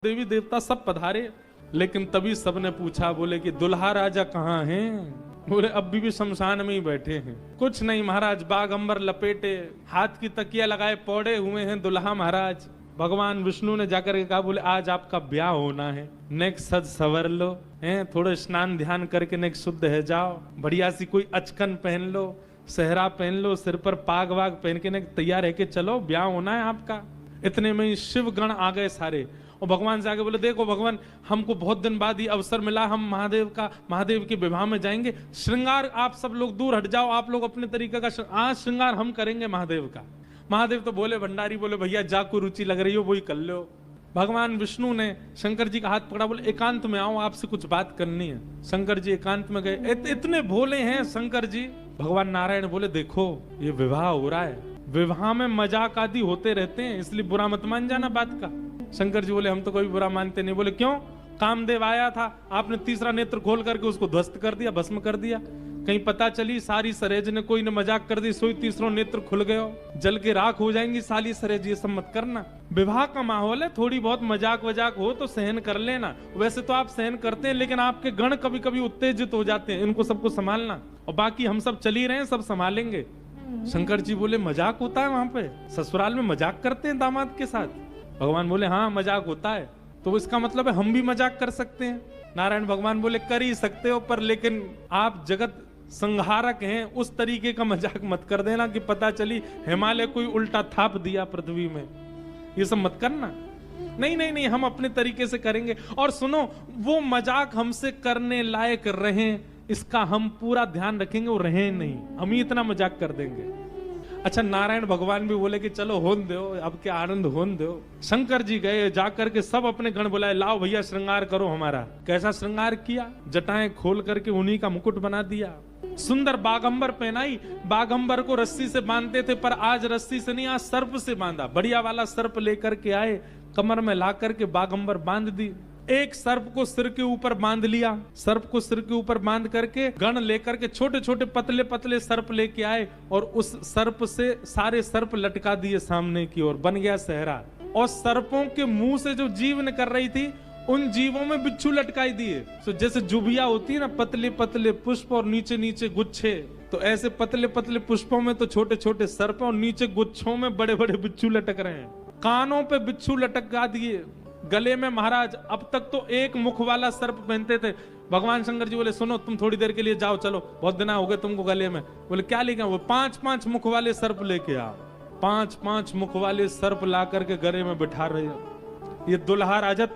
देवी देवता सब पधारे, लेकिन तभी सबने पूछा, बोले कि दुल्हा राजा कहाँ हैं? बोले अभी भी शमशान में ही बैठे हैं। कुछ नहीं महाराज, बाग अंबर लपेटे, हाथ की तकिया लगाए पौड़े हुए हैं दुल्हा महाराज। भगवान विष्णु ने जाकर के कहा, बोले आज आपका ब्याह होना है, नेक सज सवर लो, हैं थोड़े स्नान ध्यान करके नेक शुद्ध है जाओ, बढ़िया सी कोई अचकन पहन लो, सेहरा पहन लो, सिर पर पाग वाग पहन के नेक तैयार है कि चलो ब्याह होना है आपका। इतने में ही शिव गण आ गए सारे, और भगवान से आगे बोले, देखो भगवान, हमको बहुत दिन बाद ये अवसर मिला, हम महादेव के विवाह में जाएंगे, श्रृंगार आप सब लोग दूर हट जाओ, आप लोग अपने तरीके का आज श्रृंगार हम करेंगे महादेव का। महादेव तो बोले, भंडारी बोले, भैया जा को रुचि लग रही हो वही कर लो। भगवान विष्णु ने शंकर जी का हाथ पकड़ा, बोले एकांत में आओ, आपसे कुछ बात करनी है। शंकर जी एकांत में गए। इतने भोले हैं शंकर जी। भगवान नारायण बोले, देखो ये विवाह हो रहा है, विवाह में मजाक आदि होते रहते हैं, इसलिए बुरा मत मान जाना बात का। शंकर जी बोले, हम तो कोई बुरा मानते नहीं। बोले क्यों? कामदेव आया था, आपने तीसरा नेत्र खोल करके उसको ध्वस्त कर दिया, भस्म कर दिया। कहीं पता चली सारी सरेज ने कोई ने मजाक कर दी, सोई तीसरा नेत्र खुल गयो, जल के राख हो जाएंगी साली सरेज, ये सब मत करना। विवाह का माहौल है, थोड़ी बहुत मजाक वजाक हो तो सहन कर लेना। वैसे तो आप सहन करते हैं, लेकिन आपके गण कभी कभी उत्तेजित हो जाते हैं, इनको सबको संभालना, और बाकी हम सब चल ही रहे हैं, सब संभालेंगे। शंकर जी बोले, मजाक होता है वहां पे? ससुराल में मजाक करते हैं दामाद के साथ? भगवान बोले, हाँ मजाक होता है। तो इसका मतलब है हम भी मजाक कर सकते हैं? नारायण भगवान बोले, कर ही सकते हो, पर लेकिन आप जगत संहारक हैं, उस तरीके का मजाक मत कर देना कि पता चली हिमालय कोई उल्टा थाप दिया पृथ्वी में, ये सब मत करना। नहीं नहीं नहीं, हम अपने तरीके से करेंगे। और सुनो, वो मजाक हमसे करने लायक रहे, इसका हम पूरा ध्यान रखेंगे, वो रहे नहीं, हम ही इतना मजाक कर देंगे। अच्छा, नारायण भगवान भी बोले कि चलो होन दो, अब क्या आनंद होन दो। शंकर जी गए, जाकर के सब अपने गण बुलाए, लाओ भैया श्रृंगार करो हमारा। कैसा श्रृंगार किया? जटाएं खोल करके उन्हीं का मुकुट बना दिया, सुंदर बागंबर पहनाई। बागंबर को रस्सी से बांधते थे, पर आज रस्सी से नहीं, आज सर्प से बांधा। बढ़िया वाला सर्प लेकर के आए, कमर में ला करके बागंबर बांध दी। एक सर्प को सिर के ऊपर बांध लिया, सर्प को सिर के ऊपर बांध करके गण लेकर के छोटे छोटे पतले पतले सर्प लेके आए, और उस सर्प से सारे सर्प लटका दिए सामने की ओर, बन गया सहरा। और सर्पों के मुंह से जो जीव निकल रही थी, उन जीवों में बिच्छू लटकाई दिए। तो जैसे जुबिया होती है ना, पतले पतले पुष्प और नीचे नीचे गुच्छे, तो ऐसे पतले पतले पुष्पों में तो छोटे छोटे सर्प, और नीचे गुच्छों में बड़े बड़े बिच्छू लटक रहे हैं। कानों पे बिच्छू लटका दिए, गले में महाराज अब तक तो एक मुख वाला सर्प पहनते थे। भगवान शंकर जी बोले, सुनो तुम थोड़ी देर के लिए जाओ, चलो बहुत दिन हो गए तुमको गले में। बोले क्या लेके? वो 5-5 मुख वाले सर्प लेके आओ। 5-5 मुख वाले सर्प ला करके गले में बिठा रहे। ये दुल्हा राजा